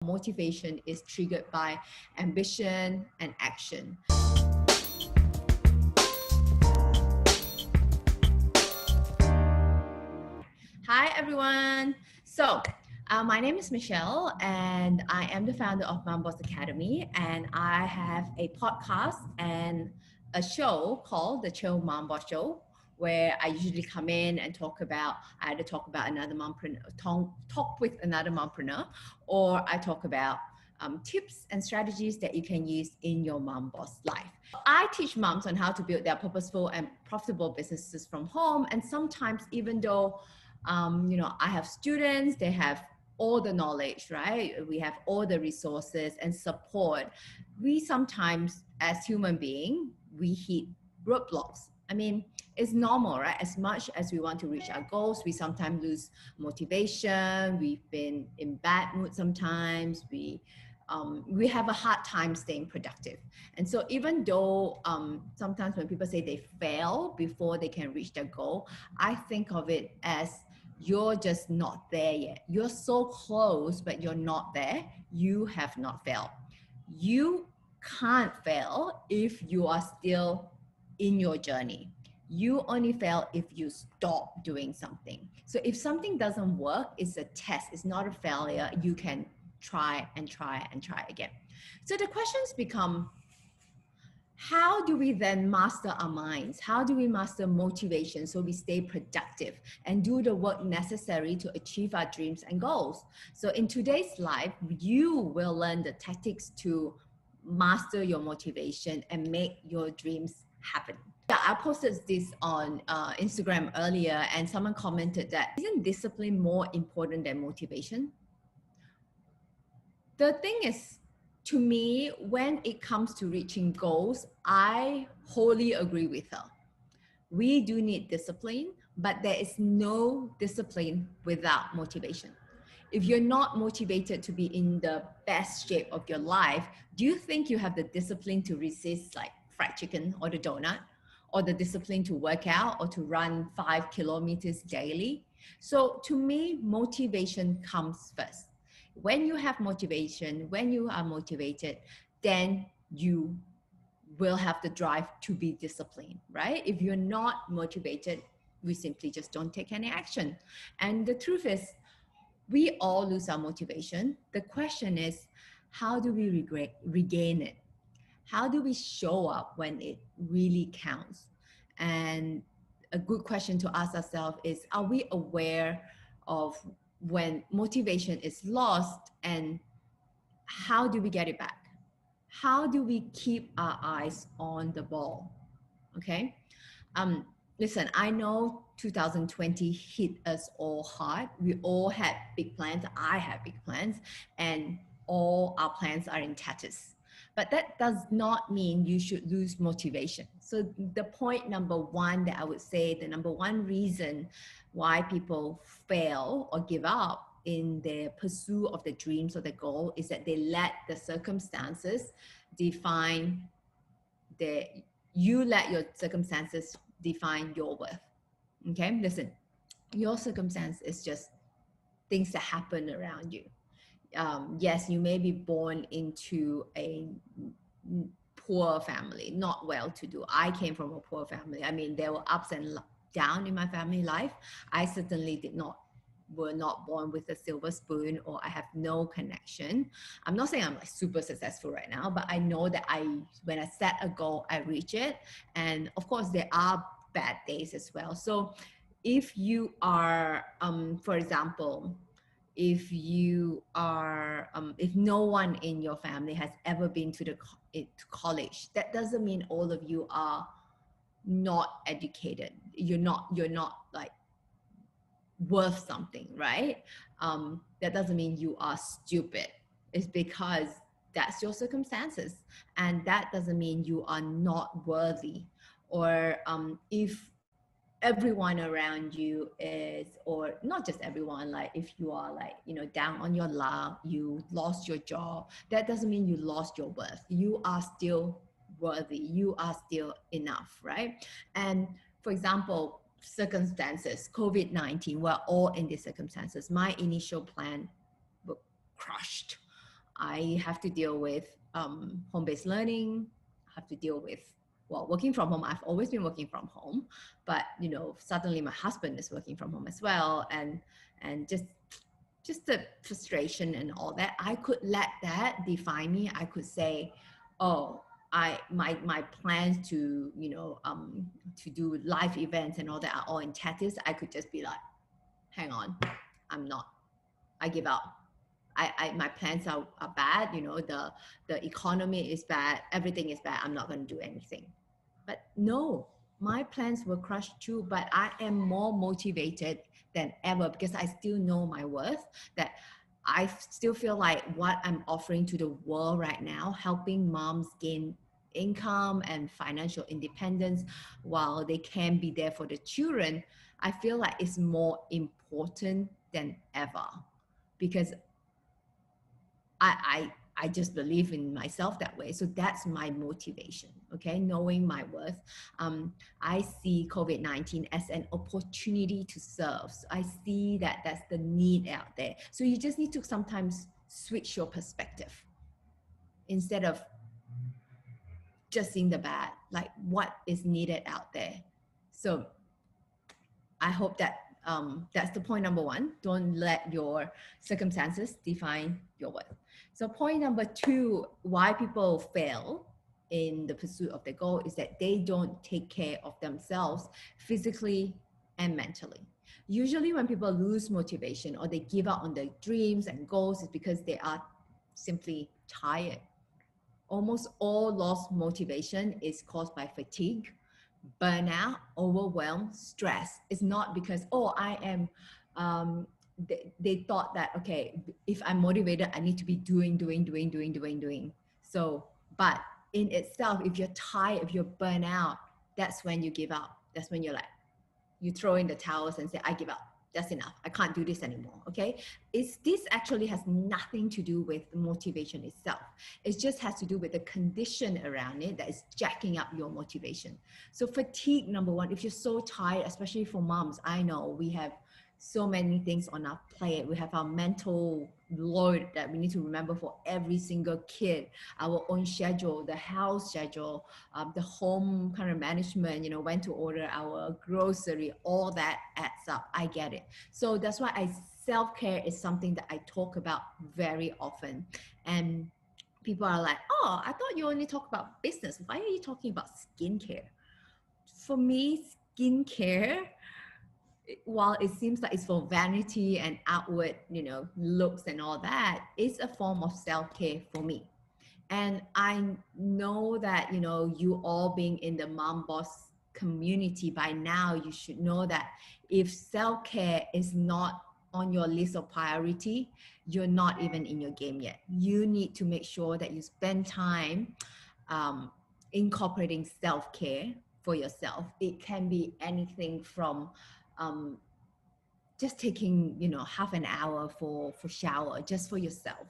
Motivation is triggered by ambition and action. Hi, everyone. My name is Michelle, and I am the founder of Mom Boss Academy. And I have a podcast and a show called The Chill Mom Boss Show, where I usually come in and I either talk about another mompreneur, talk with another mompreneur, or I talk about tips and strategies that you can use in your mom boss life. I teach moms on how to build their purposeful and profitable businesses from home. And sometimes, even though I have students, they have all the knowledge, right? We have all the resources and support. We sometimes, as human beings, we hit roadblocks. I mean, it's normal, right? As much as we want to reach our goals, we sometimes lose motivation. We've been in bad mood sometimes. We have a hard time staying productive. And so even though sometimes when people say they fail before they can reach their goal, I think of it as you're just not there yet. You're so close, but you're not there. You have not failed. You can't fail if you are still in your journey. You only fail if you stop doing something. So if something doesn't work, it's a test, it's not a failure. You can try and try and try again. So the questions become, how do we then master our minds? How do we master motivation so we stay productive and do the work necessary to achieve our dreams and goals? So in today's life, you will learn the tactics to master your motivation and make your dreams happen. Yeah, I posted this on Instagram earlier, and someone commented that, isn't discipline more important than motivation? The thing is, to me, when it comes to reaching goals, I wholly agree with her. We do need discipline, but there is no discipline without motivation. If you're not motivated to be in the best shape of your life, do you think you have the discipline to resist like fried chicken or the donut, or the discipline to work out or to run 5 kilometers daily? So to me, motivation comes first. When you have motivation, when you are motivated, then you will have the drive to be disciplined, right? If you're not motivated, we simply just don't take any action. And the truth is, we all lose our motivation. The question is, how do we regain it? How do we show up when it really counts? And a good question to ask ourselves is, are we aware of when motivation is lost, and how do we get it back? How do we keep our eyes on the ball? Okay. Listen, I know 2020 hit us all hard. We all had big plans. I had big plans, and all our plans are in tatters. But that does not mean you should lose motivation. So the point number one that I would say, the number one reason why people fail or give up in their pursuit of the dreams or the goal is that they let the circumstances define you let your circumstances define your worth. Okay, listen, your circumstance is just things that happen around you. Yes, you may be born into a poor family, not well-to-do. I came from a poor family. I mean, there were ups and downs in my family life. I certainly were not born with a silver spoon, or I have no connection. I'm not saying I'm like super successful right now, but I know that when I set a goal, I reach it. And of course, there are bad days as well. So if you are, for example, if no one in your family has ever been to college, that doesn't mean all of you are not educated. You're not like worth something, right? That doesn't mean you are stupid. It's because that's your circumstances, and that doesn't mean you are not worthy. Or if everyone around you is, or not just everyone, like if you are like, down on your luck, you lost your job, that doesn't mean you lost your worth. You are still worthy. You are still enough, right? And for example, circumstances, COVID-19, we're all in these circumstances. My initial plan were crushed. I have to deal with home-based learning. I have to deal with, well, working from home. I've always been working from home, but suddenly my husband is working from home as well, and just the frustration and all that. I could let that define me. I could say, oh, my plans to do live events and all that are all in tatters. I could just be like, hang on, I'm not. I give up. My plans are bad. The economy is bad. Everything is bad. I'm not going to do anything. But no, my plans were crushed too. But I am more motivated than ever because I still know my worth. That I still feel like what I'm offering to the world right now, helping moms gain income and financial independence while they can be there for the children, I feel like it's more important than ever because I just believe in myself that way. So that's my motivation, okay? Knowing my worth. I see COVID-19 as an opportunity to serve. So I see that that's the need out there. So you just need to sometimes switch your perspective instead of just seeing the bad, like what is needed out there. So I hope that that's the point number one. Don't let your circumstances define your worth. So point number two, why people fail in the pursuit of their goal is that they don't take care of themselves physically and mentally. Usually when people lose motivation or they give up on their dreams and goals, it's because they are simply tired. Almost all lost motivation is caused by fatigue, burnout, overwhelm, stress. It's not because, oh, I am, they thought that, okay, if I'm motivated, I need to be doing. So, but in itself, if you're tired, if you're burnt out, that's when you give up. That's when you're like, you throw in the towels and say, I give up. That's enough. I can't do this anymore. Okay. This actually has nothing to do with the motivation itself. It just has to do with the condition around it that is jacking up your motivation. So fatigue, number one, if you're so tired, especially for moms, I know we have so many things on our plate. We have our mental load that we need to remember for every single kid, our own schedule, the house schedule, the home kind of management, when to order our grocery, all that adds up. I get it. So that's why self-care is something that I talk about very often. And people are like, oh, I thought you only talk about business. Why are you talking about skincare? For me, skincare, while it seems like it's for vanity and outward, looks and all that, it's a form of self-care for me. And I know that, you all being in the Mom Boss community by now, you should know that if self-care is not on your list of priority, you're not even in your game yet. You need to make sure that you spend time incorporating self-care for yourself. It can be anything from just taking half an hour for shower just for yourself,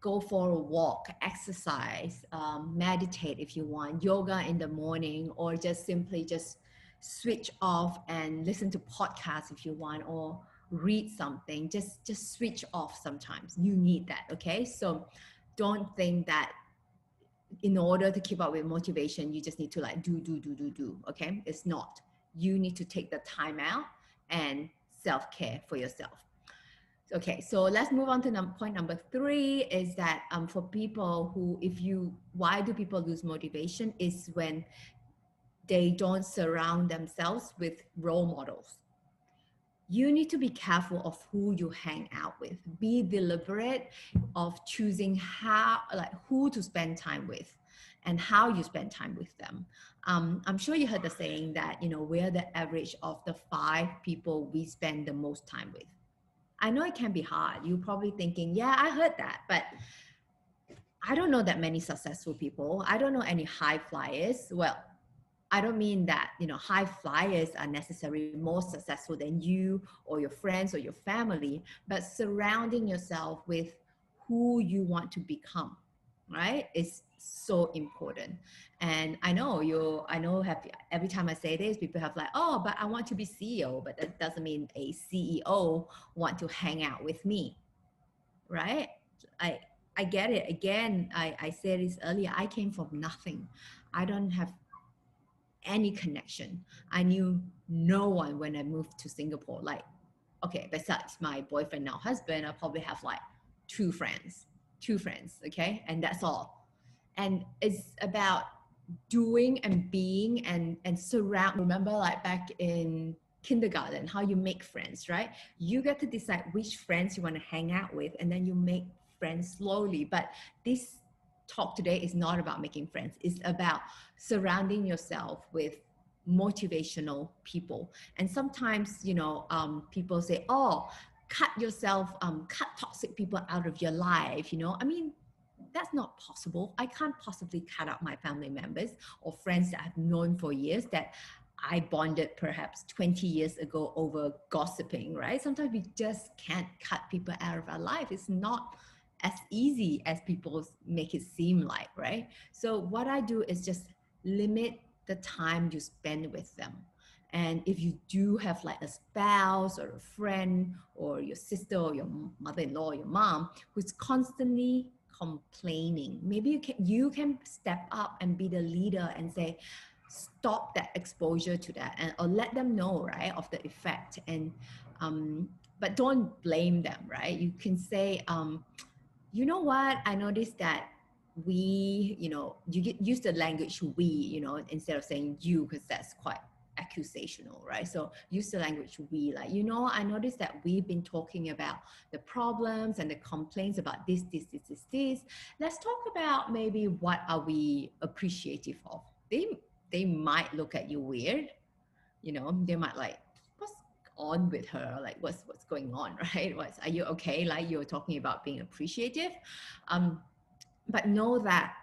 go for a walk, exercise, meditate if you want, yoga in the morning, or just simply just switch off and listen to podcasts if you want, or read something. Just switch off. Sometimes you need that. Okay, so don't think that in order to keep up with motivation you just need to like do. Okay, it's not. You need to take the time out and self-care for yourself. Okay, so let's move on to point number three is that for people who, why do people lose motivation is when they don't surround themselves with role models. You need to be careful of who you hang out with. Be deliberate of choosing who to spend time with and how you spend time with them. I'm sure you heard the saying that, we're the average of the 5 people we spend the most time with. I know it can be hard. You're probably thinking, yeah, I heard that, but I don't know that many successful people. I don't know any high flyers. Well, I don't mean that, high flyers are necessarily more successful than you or your friends or your family, but surrounding yourself with who you want to become, right, is so important. And I know every time I say this, people have like, oh, but I want to be CEO, but that doesn't mean a CEO want to hang out with me, right? I get it. Again, I said this earlier. I came from nothing. I don't have any connection. I knew no one when I moved to Singapore. Like, okay, besides my boyfriend, now husband, I probably have like two friends, okay? And that's all. And it's about doing and being and surround. Remember, like back in kindergarten, how you make friends, right? You get to decide which friends you want to hang out with, and then you make friends slowly. But this talk today is not about making friends. It's about surrounding yourself with motivational people. And sometimes, people say, "Oh, cut yourself, cut toxic people out of your life." I mean, that's not possible. I can't possibly cut out my family members or friends that I've known for years that I bonded perhaps 20 years ago over gossiping, right? Sometimes we just can't cut people out of our life. It's not as easy as people make it seem like, right? So what I do is just limit the time you spend with them. And if you do have like a spouse or a friend or your sister or your mother-in-law or your mom who's constantly complaining, maybe you can step up and be the leader and say, stop that exposure to that, and or let them know, right, of the effect. And but don't blame them, right? You can say, you know what, I noticed that use the language we, instead of saying you, because that's quite accusational, right? So use the language we, like, I noticed that we've been talking about the problems and the complaints about this. Let's talk about maybe what are we appreciative of. They might look at you weird, they might like, what's on with her, like what's going on, right? Are you okay? Like, you're talking about being appreciative, but know that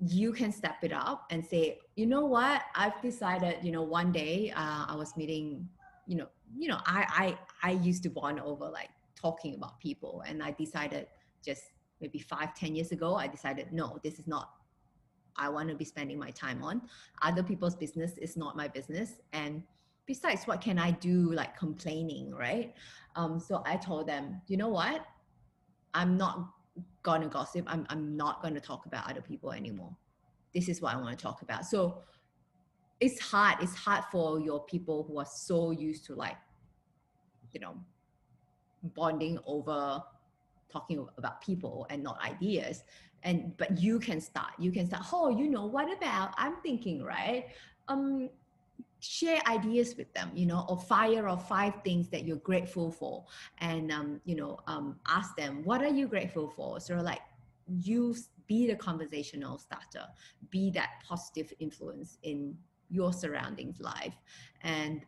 you can step it up and say, you know what, I've decided, one day I was meeting, I used to bond over like talking about people, and I decided just maybe 5-10 years ago, I decided, no, this is not I want to be spending my time on. Other people's business is not my business. And besides, what can I do, like complaining, right? So I told them, you know what? I'm not going to gossip. I'm not going to talk about other people anymore. This is what I want to talk about. So it's hard. It's hard for your people who are so used to like, bonding over talking about people and not ideas. But you can start, oh, what about, I'm thinking, right? Share ideas with them, or fire or 5 things that you're grateful for. And ask them, what are you grateful for? So like, you be the conversational starter, be that positive influence in your surroundings life. And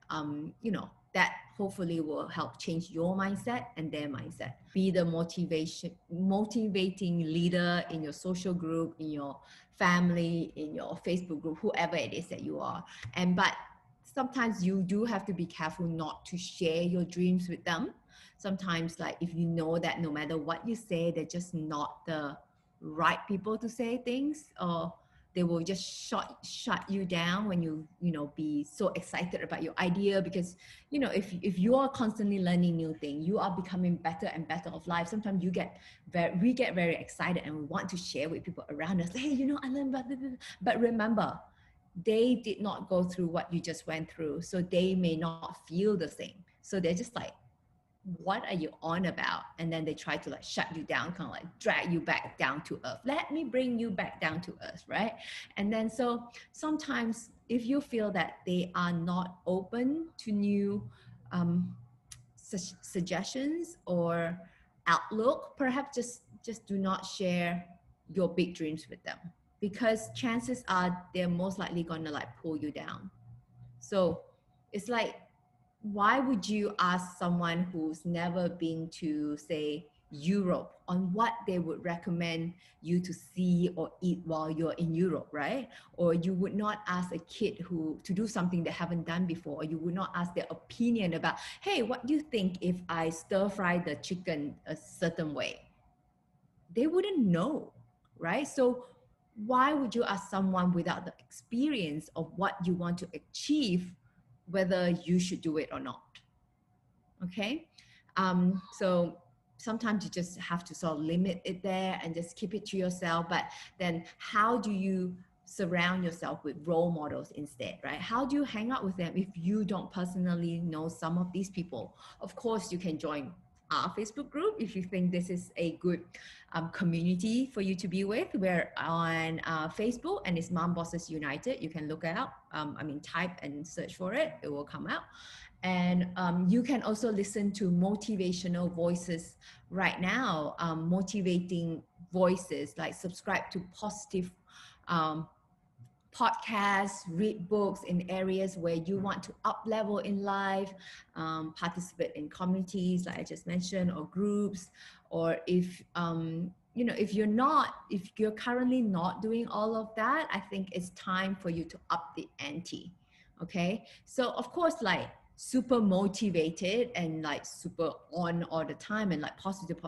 that hopefully will help change your mindset and their mindset. Be the motivating leader in your social group, in your family, in your Facebook group, whoever it is that you are. But sometimes you do have to be careful not to share your dreams with them. Sometimes, like, if you know that no matter what you say, they're just not the right people to say things, or they will just shut you down when you be so excited about your idea. Because if you are constantly learning new things, you are becoming better and better of life. Sometimes we get very excited and we want to share with people around us, hey, I learned about this. But remember, they did not go through what you just went through, so they may not feel the same. So they're just like, what are you on about? And then they try to like shut you down, kind of like drag you back down to earth. Let me bring you back down to earth, right? And then so sometimes if you feel that they are not open to new suggestions or outlook, perhaps just do not share your big dreams with them, because chances are they're most likely gonna like pull you down. So it's like, why would you ask someone who's never been to, say, Europe, on what they would recommend you to see or eat while you're in Europe, right? Or you would not ask a kid who to do something they haven't done before, or you would not ask their opinion about, hey, what do you think if I stir fry the chicken a certain way? They wouldn't know, right? So why would you ask someone without the experience of what you want to achieve whether you should do it or not? Okay. So sometimes you just have to sort of limit it there and just keep it to yourself. But then how do you surround yourself with role models instead, right? How do you hang out with them if you don't personally know some of these people? Of course, you can join our Facebook group if you think this is a good community for you to be with. We're on Facebook, and it's Mom Bosses United. You can look it up. Type and search for it. It will come out. And you can also listen to motivational voices right now, motivating voices, like subscribe to positive podcasts, read books in areas where you want to up level in life, participate in communities like I just mentioned, or groups. Or if if you're currently not doing all of that, I think it's time for you to up the ante. Okay, so of course, like super motivated and like super on all the time and like positive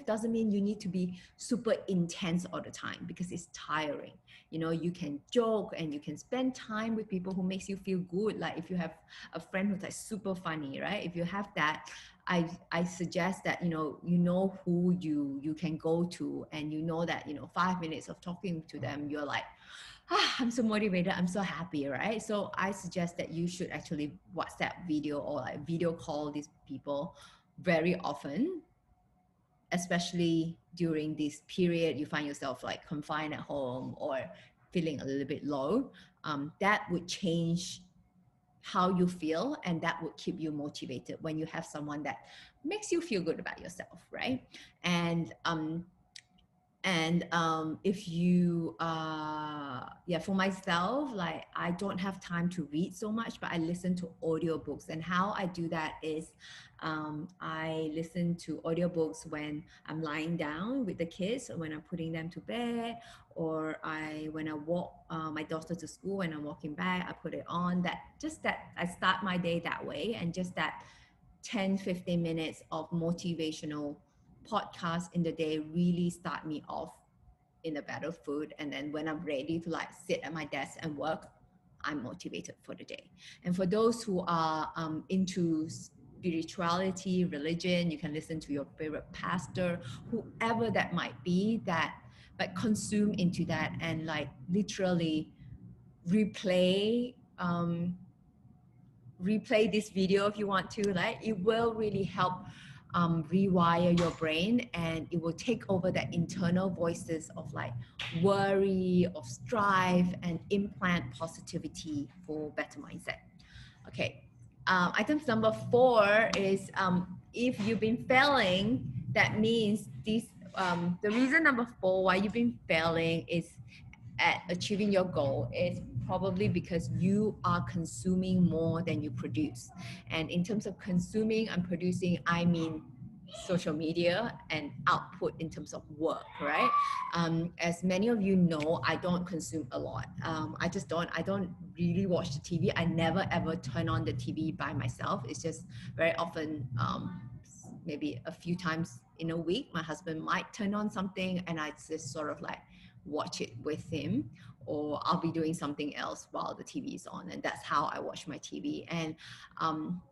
doesn't mean you need to be super intense all the time, because it's tiring. You can joke and you can spend time with people who makes you feel good. Like if you have a friend who's like super funny, right? If you have that, I suggest that you know who you can go to, and that 5 minutes of talking to them, you're like, I'm so motivated, I'm so happy, right? So I suggest that you should actually WhatsApp video or like video call these people very often, especially during this period you find yourself like confined at home or feeling a little bit low. That would change how you feel, and that would keep you motivated when you have someone that makes you feel good about yourself, right? And if you for myself, like I don't have time to read so much, but I listen to audiobooks. And how I do that is I listen to audiobooks when I'm lying down with the kids, or when I'm putting them to bed, or when I walk my daughter to school, when I'm walking back, I put it on. That I start my day that way, and just that 10-15 minutes of motivational podcast in the day really start me off in a better food. And then when I'm ready to like sit at my desk and work, I'm motivated for the day. And for those who are into spirituality, religion, you can listen to your favorite pastor, whoever that might be, but consume into that and like literally replay this video if you want to. Like it will really help rewire your brain, and it will take over that internal voices of like worry, of strife, and implant positivity for better mindset. Okay, item number 4 is if you've been failing, that means the reason number 4 why you've been failing is at achieving your goal is probably because you are consuming more than you produce. And in terms of consuming and producing, I mean social media and output in terms of work, right? As many of you know, I don't consume a lot. I don't really watch the TV. I never ever turn on the TV by myself. It's just very often, maybe a few times in a week, my husband might turn on something and I just sort of like watch it with him, or I'll be doing something else while the TV is on, and that's how I watch my TV. And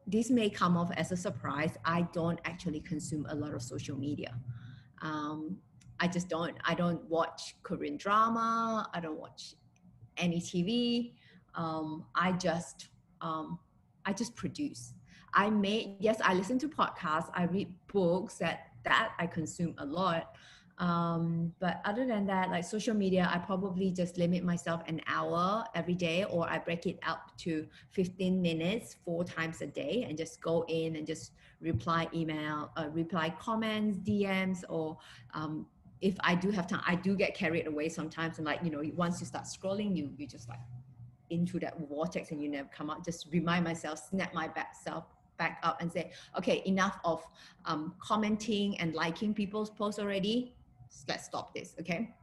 this may come off as a surprise. I don't actually consume a lot of social media. I don't watch Korean drama. I don't watch any TV. I just produce. I listen to podcasts. I read books. That I consume a lot. But other than that, like social media, I probably just limit myself an hour every day, or I break it up to 15 minutes 4 times a day, and just go in and just reply email, reply comments, DMs, or if I do have time, I do get carried away sometimes. And like, once you start scrolling, you just like into that vortex and you never come out. Just remind myself, snap my self back up and say, okay, enough of commenting and liking people's posts already. Let's stop this, okay?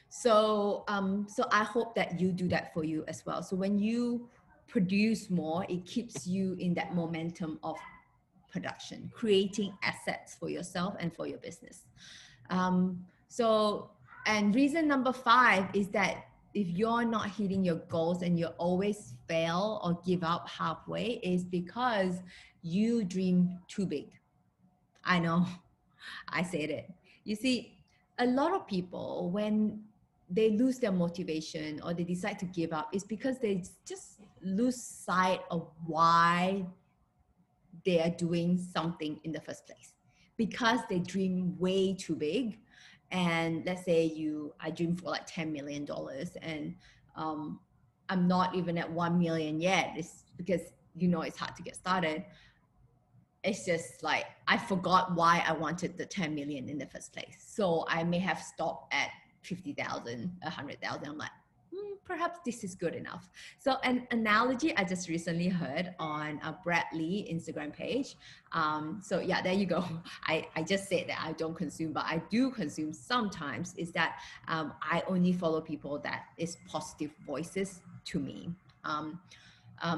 So I hope that you do that for you as well. So when you produce more, it keeps you in that momentum of production, creating assets for yourself and for your business. And reason number 5 is that if you're not hitting your goals and you always fail or give up halfway, is because you dream too big. I know. I said it. You see, a lot of people, when they lose their motivation or they decide to give up, it's because they just lose sight of why they are doing something in the first place. Because they dream way too big. And let's say I dream for like $10 million and um, I'm not even at 1 million yet. It's because, it's hard to get started. It's just like I forgot why I wanted the 10 million in the first place. So I may have stopped at 50,000, 100,000. I'm like, perhaps this is good enough. So an analogy I just recently heard on a Brad Lee Instagram page. So yeah, there you go. I just said that I don't consume, but I do consume sometimes, is that I only follow people that is positive voices to me.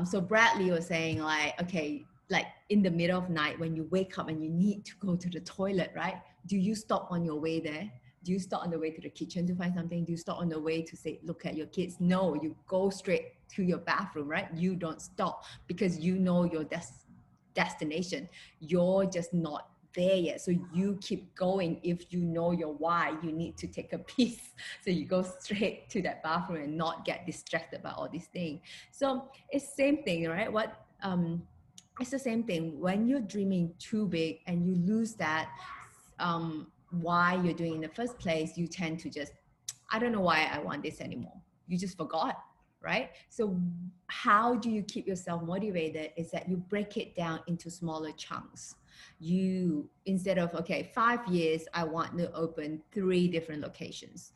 So Bradley was saying like, okay, like in the middle of night when you wake up and you need to go to the toilet, right? Do you stop on your way there? Do you stop on the way to the kitchen to find something? Do you stop on the way to say, look at your kids? No, you go straight to your bathroom, right? You don't stop because you know your destination. You're just not there yet. So you keep going. If you know your why, you need to take a piece. So you go straight to that bathroom and not get distracted by all these things. So it's same thing, right? It's the same thing when you're dreaming too big and you lose that why you're doing in the first place. You tend to just, I don't know why I want this anymore. You just forgot, right? So how do you keep yourself motivated is that you break it down into smaller chunks. You, instead of, okay, 5 years, I want to open 3 different locations.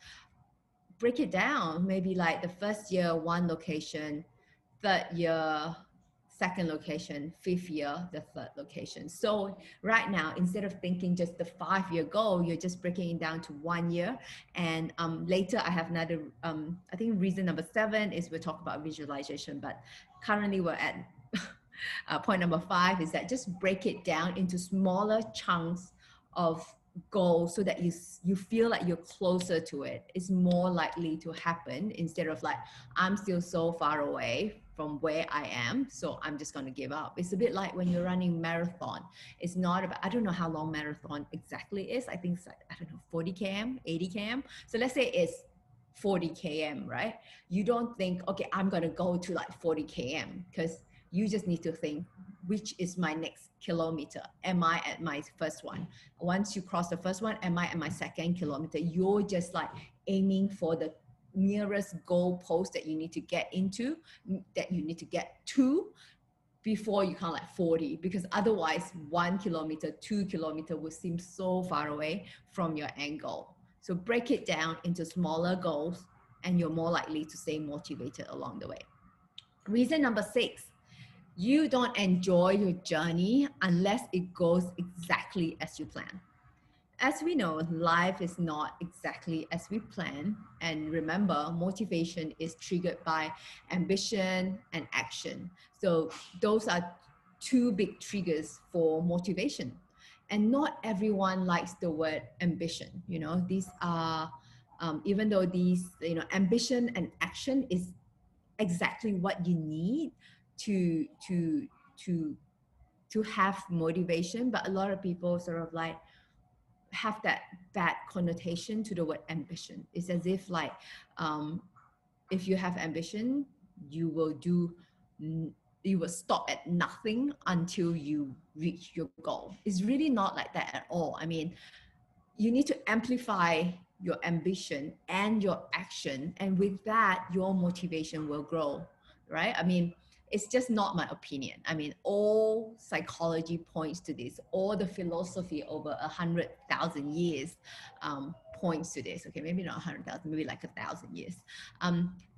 Break it down, maybe like the first year, 1 location, third year, 2nd location, 5th year, the 3rd location. So right now, instead of thinking just the 5-year goal, you're just breaking it down to 1 year. And later I have another, I think reason number 7 is we'll talk about visualization, but currently we're at point number 5 is that just break it down into smaller chunks of goals so that you feel like you're closer to it. It's more likely to happen instead of like, I'm still so far away from where I am, so I'm just going to give up. It's a bit like when you're running marathon. It's not about, I don't know how long marathon exactly is. I think it's like, I don't know, 40 km, 80 km. So let's say it's 40 km, right? You don't think, okay, I'm going to go to like 40 km, because you just need to think, which is my next kilometer? Am I at my first one? Once you cross the first one, am I at my 2nd kilometer? You're just like aiming for the nearest goal post that you need to get into, that you need to get to before you count like 40, because otherwise 1 kilometer, 2 kilometer will seem so far away from your end goal. So break it down into smaller goals and you're more likely to stay motivated along the way. Reason number 6, you don't enjoy your journey unless it goes exactly as you plan. As we know, life is not exactly as we plan. And remember, motivation is triggered by ambition and action. So those are 2 big triggers for motivation. And not everyone likes the word ambition. These are, even though these, ambition and action is exactly what you need to have motivation, but a lot of people sort of like have that bad connotation to the word ambition. It's as if like if you have ambition, you will stop at nothing until you reach your goal. It's really not like that at all. I mean, you need to amplify your ambition and your action, and with that your motivation will grow, right? I mean, it's just not my opinion. I mean, all psychology points to this. All the philosophy over 100,000 years points to this. Okay, maybe not 100,000, maybe like 1,000 years.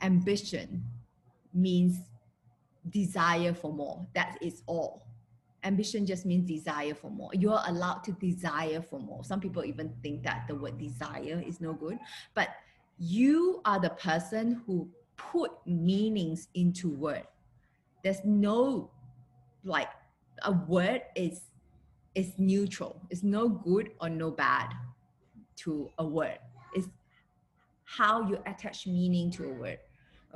Ambition means desire for more. That is all. Ambition just means desire for more. You're allowed to desire for more. Some people even think that the word desire is no good, but you are the person who put meanings into word. There's no, like, a word is neutral. It's no good or no bad to a word. It's how you attach meaning to a word.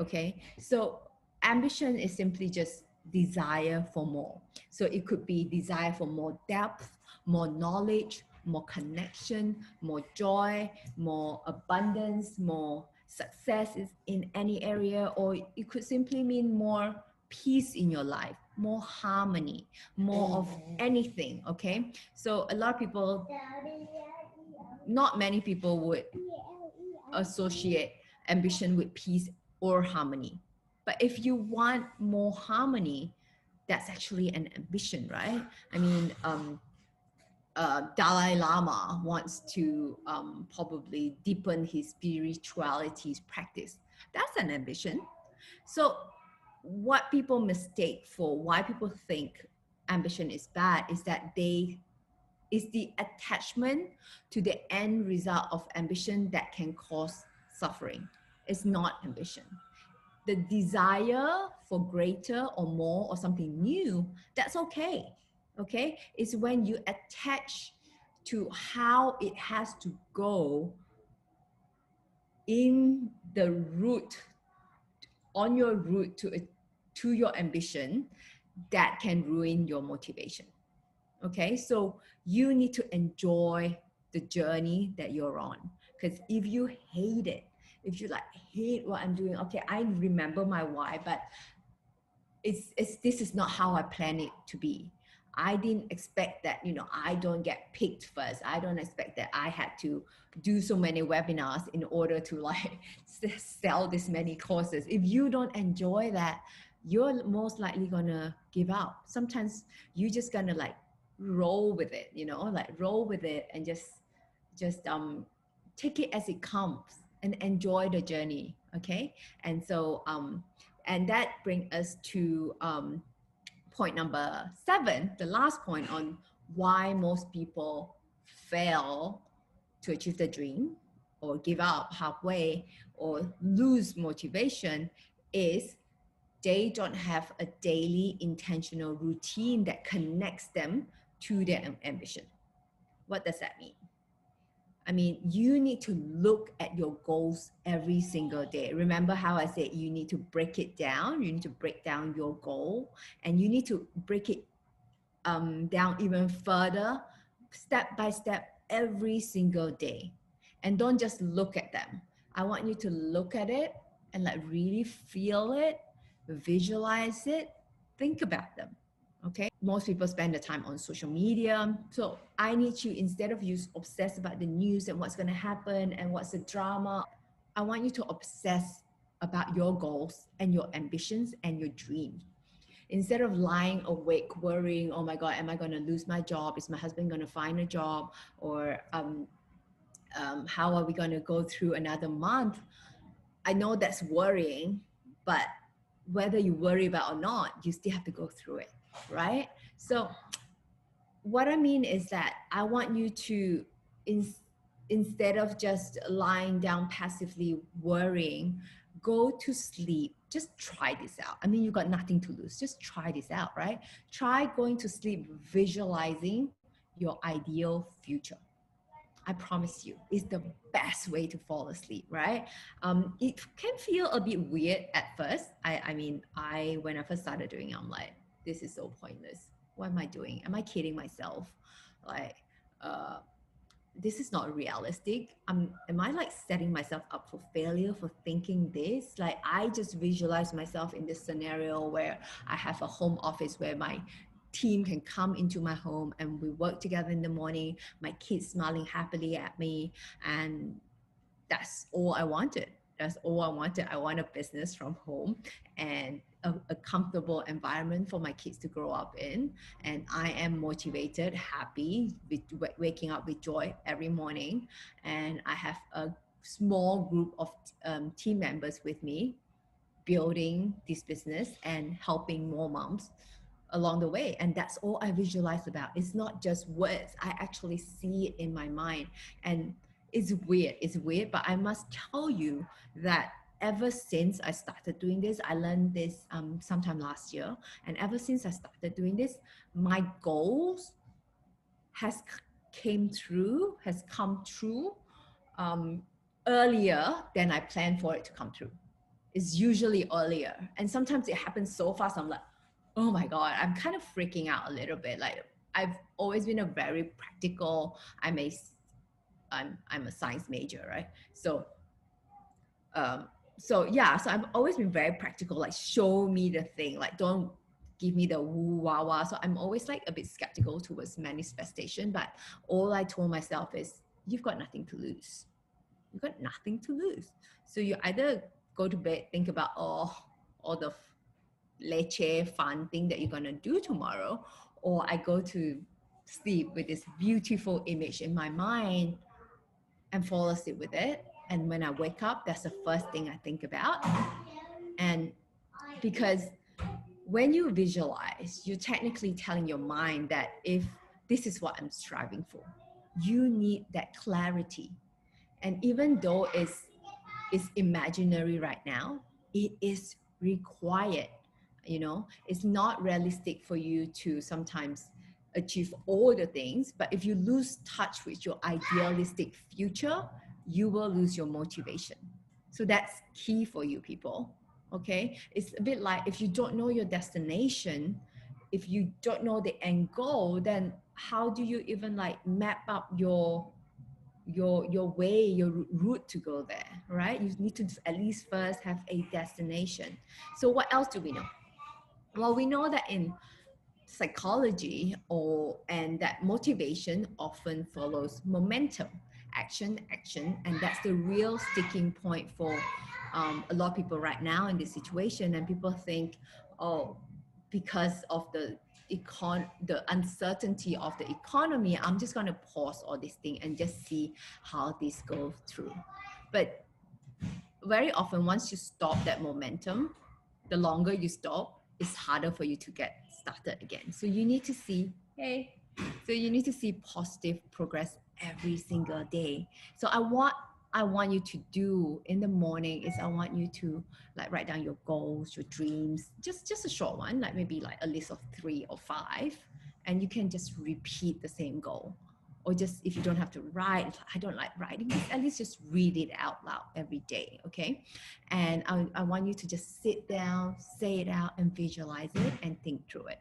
Okay, so ambition is simply just desire for more. So it could be desire for more depth, more knowledge, more connection, more joy, more abundance, more success is in any area, or it could simply mean more peace in your life, more harmony, more of anything. Okay, so a lot of people, not many people would associate ambition with peace or harmony. But if you want more harmony, that's actually an ambition, right? I mean, Dalai Lama wants to probably deepen his spirituality practice. That's an ambition. So, what people mistake for why people think ambition is bad is that is the attachment to the end result of ambition that can cause suffering. It's not ambition. The desire for greater or more or something new, that's okay. Okay? It's when you attach to how it has to go in the route, on your route to your ambition, that can ruin your motivation. Okay, so you need to enjoy the journey that you're on, because if you hate it, if you like hate what I'm doing, okay, I remember my why, but it's this is not how I planned it to be. I didn't expect that, you know, I don't get picked first. I don't expect that I had to do so many webinars in order to like sell this many courses. If you don't enjoy that, you're most likely gonna give up. Sometimes you're just gonna like roll with it, you know, like roll with it and just take it as it comes and enjoy the journey. Okay, and so and that brings us to point number 7, the last point on why most people fail to achieve the dream or give up halfway or lose motivation is they don't have a daily intentional routine that connects them to their ambition. What does that mean? I mean, you need to look at your goals every single day. Remember how I said you need to break it down? You need to break down your goal, and you need to break it down even further, step by step, every single day. And don't just look at them. I want you to look at it and like really feel it, visualize it, think about them. Okay, most people spend the time on social media. So I need you, instead of you obsess about the news and what's going to happen and what's the drama, I want you to obsess about your goals and your ambitions and your dreams. Instead of lying awake worrying, oh my God, am I going to lose my job? Is my husband going to find a job? Or how are we going to go through another month? I know that's worrying, but whether you worry about or not, you still have to go through it, right? So what I mean is that I want you to, instead of just lying down passively worrying, go to sleep. Just try this out. I mean, you got nothing to lose. Just try this out, right? Try going to sleep visualizing your ideal future. I promise you, it's the best way to fall asleep, right? It can feel a bit weird at first. I mean, when I first started doing it, I'm like, this is so pointless. What am I doing? Am I kidding myself? Like, this is not realistic. Am I like setting myself up for failure for thinking this? Like, I just visualize myself in this scenario where I have a home office where my team can come into my home and we work together in the morning, my kids smiling happily at me, and that's all I wanted. That's all I wanted. I want a business from home and a comfortable environment for my kids to grow up in. And I am motivated, happy, with waking up with joy every morning. And I have a small group of team members with me building this business and helping more moms along the way. And that's all I visualize about. It's not just words. I actually see it in my mind. And it's weird, but I must tell you that ever since I started doing this, I learned this sometime last year. And ever since I started doing this, my goals has come true earlier than I planned for it to come true. It's usually earlier. And sometimes it happens so fast. I'm like, oh my God, I'm kind of freaking out a little bit. Like, I've always been a very practical. I'm a science major, right? Um, so yeah, so I've always been very practical. Like, show me the thing. Like, don't give me the woo wah wah. So I'm always like a bit skeptical towards manifestation. But all I told myself is, you've got nothing to lose. You've got nothing to lose. So you either go to bed, think about all the leche fun thing that you're gonna do tomorrow, or I go to sleep with this beautiful image in my mind and fall asleep with it. And when I wake up, that's the first thing I think about. And because when you visualize, you're technically telling your mind that if this is what I'm striving for, you need that clarity. And even though it's imaginary right now, it is required. You know, it's not realistic for you to sometimes achieve all the things, but if you lose touch with your idealistic future, you will lose your motivation. So that's key for you people. Okay, it's a bit like, if you don't know your destination, if you don't know the end goal, then how do you even like map up your way, your route to go there, right? You need to at least first have a destination. So what else do we know? Well, we know that in psychology, and that motivation often follows momentum, action, and that's the real sticking point for a lot of people right now in this situation. And people think, oh, because of the uncertainty of the economy, I'm just going to pause all this thing and just see how this goes through. But very often, once you stop that momentum, the longer you stop, it's harder for you to get started again. So you need to see, you need to see positive progress every single day. So I want you to do in the morning is, I want you to like write down your goals, your dreams, just a short one, like maybe like a list of 3 or 5, and you can just repeat the same goal. Or just, if you don't have to write, I don't like writing, at least just read it out loud every day, okay? And I want you to just sit down, say it out, and visualize it and think through it.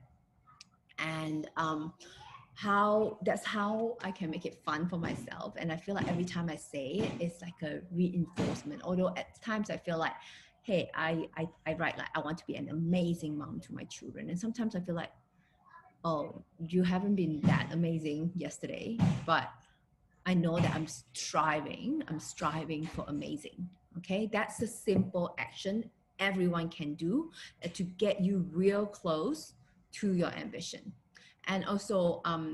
And that's how I can make it fun for myself. And I feel like every time I say it, it's like a reinforcement. Although at times I feel like, hey, I write like, I want to be an amazing mom to my children. And sometimes I feel like, oh, you haven't been that amazing yesterday, but I know that I'm striving for amazing. Okay, that's a simple action everyone can do to get you real close to your ambition. And also, I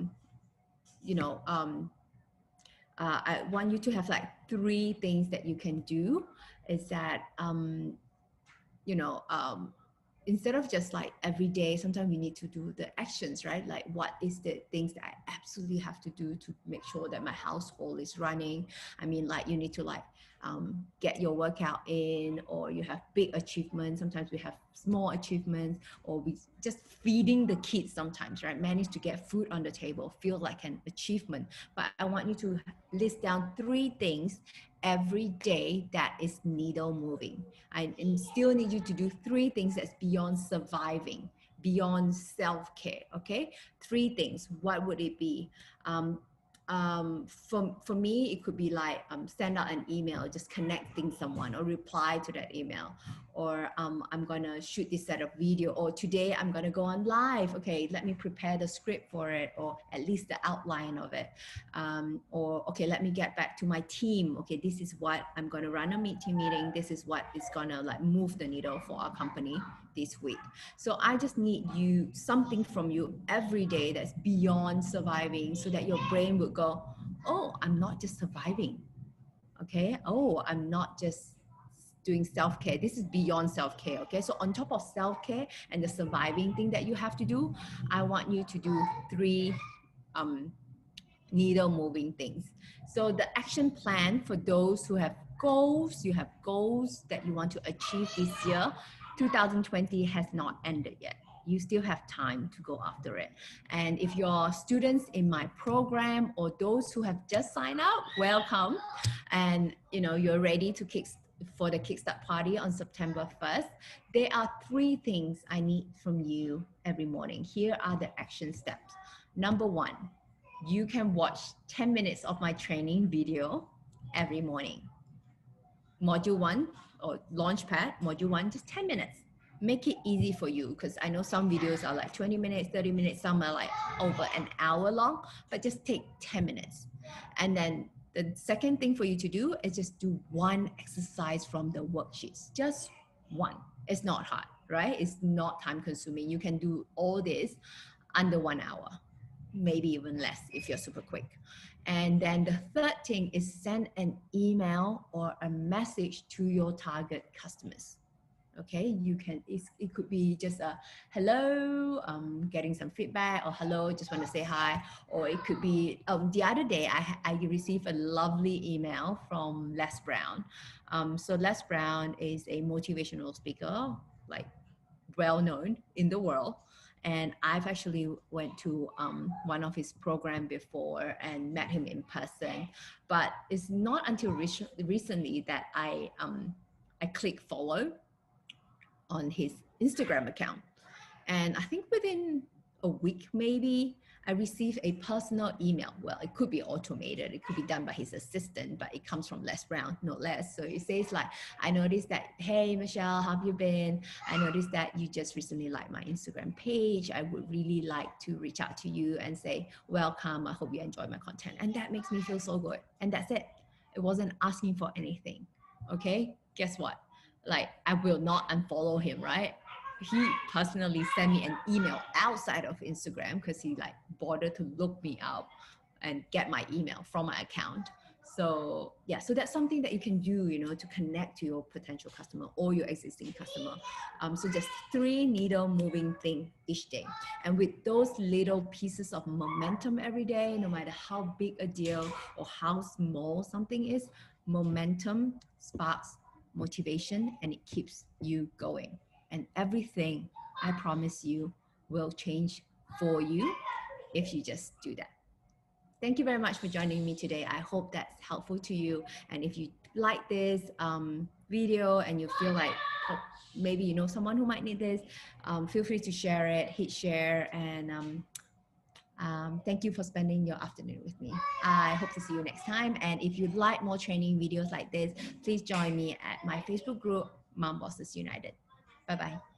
want you to have like 3 things that you can do. Is that, you know, instead of just like every day, sometimes we need to do the actions, right? Like, what is the things that I absolutely have to do to make sure that my household is running? I mean, like, you need to like get your workout in, or you have big achievements. Sometimes we have small achievements, or we just feeding the kids sometimes, right? Manage to get food on the table, feel like an achievement. But I want you to list down 3 things every day that is needle moving. I still need you to do 3 things that's beyond surviving, beyond self-care. Okay, 3 things. What would it be? For me, it could be like send out an email, just connecting someone, or reply to that email, or I'm gonna shoot this set of video, or today I'm gonna go on live. Okay, let me prepare the script for it, or at least the outline of it. Or okay, let me get back to my team. Okay, this is what I'm gonna run a meeting. This is what is gonna like move the needle for our company this week. So I just need something from you every day that's beyond surviving, so that your brain would go, oh, I'm not just surviving. Okay, oh, I'm not just doing self-care. This is beyond self-care. Okay, so on top of self-care and the surviving thing that you have to do, I want you to do 3 needle moving things. So the action plan for those who have goals, you have goals that you want to achieve this year. 2020 has not ended yet. You still have time to go after it. And if you're students in my program, or those who have just signed up, welcome. And you're ready to for the Kickstart party on September 1st. There are 3 things I need from you every morning. Here are the action steps. Number one, you can watch 10 minutes of my training video every morning. Module 1 or Launchpad, Module 1, just 10 minutes. Make it easy for you, because I know some videos are like 20 minutes, 30 minutes, some are like over an hour long, but just take 10 minutes. And then the second thing for you to do is just do one exercise from the worksheets, just one. It's not hard, right? It's not time consuming. You can do all this under 1 hour, maybe even less if you're super quick. And then the third thing is send an email or a message to your target customers. Okay, you can, it could be just a hello, getting some feedback, or hello, just want to say hi. Or it could be, the other day I received a lovely email from Les Brown. So Les Brown is a motivational speaker, like well known in the world. And I've actually went to one of his program before and met him in person. But it's not until recently that I click follow on his Instagram account. And I think within a week, maybe, I received a personal email. Well, it could be automated. It could be done by his assistant, but it comes from Les Brown, no less. So it says like, I noticed that, hey, Michelle, how have you been? I noticed that you just recently liked my Instagram page. I would really like to reach out to you and say, welcome. I hope you enjoy my content. And that makes me feel so good. And that's it. It wasn't asking for anything. Okay, guess what? Like, I will not unfollow him, right? He personally sent me an email outside of Instagram because he like bothered to look me up and get my email from my account. So yeah, so that's something that you can do, you know, to connect to your potential customer or your existing customer. So just 3 needle moving things each day. And with those little pieces of momentum every day, no matter how big a deal or how small something is, momentum sparks motivation and it keeps you going. And everything, I promise you, will change for you if you just do that. Thank you very much for joining me today. I hope that's helpful to you. And if you like this video and you feel like, oh, maybe you know someone who might need this, feel free to share it, hit share, and thank you for spending your afternoon with me. I hope to see you next time. And if you'd like more training videos like this, please join me at my Facebook group, Mom Bosses United. Bye-bye.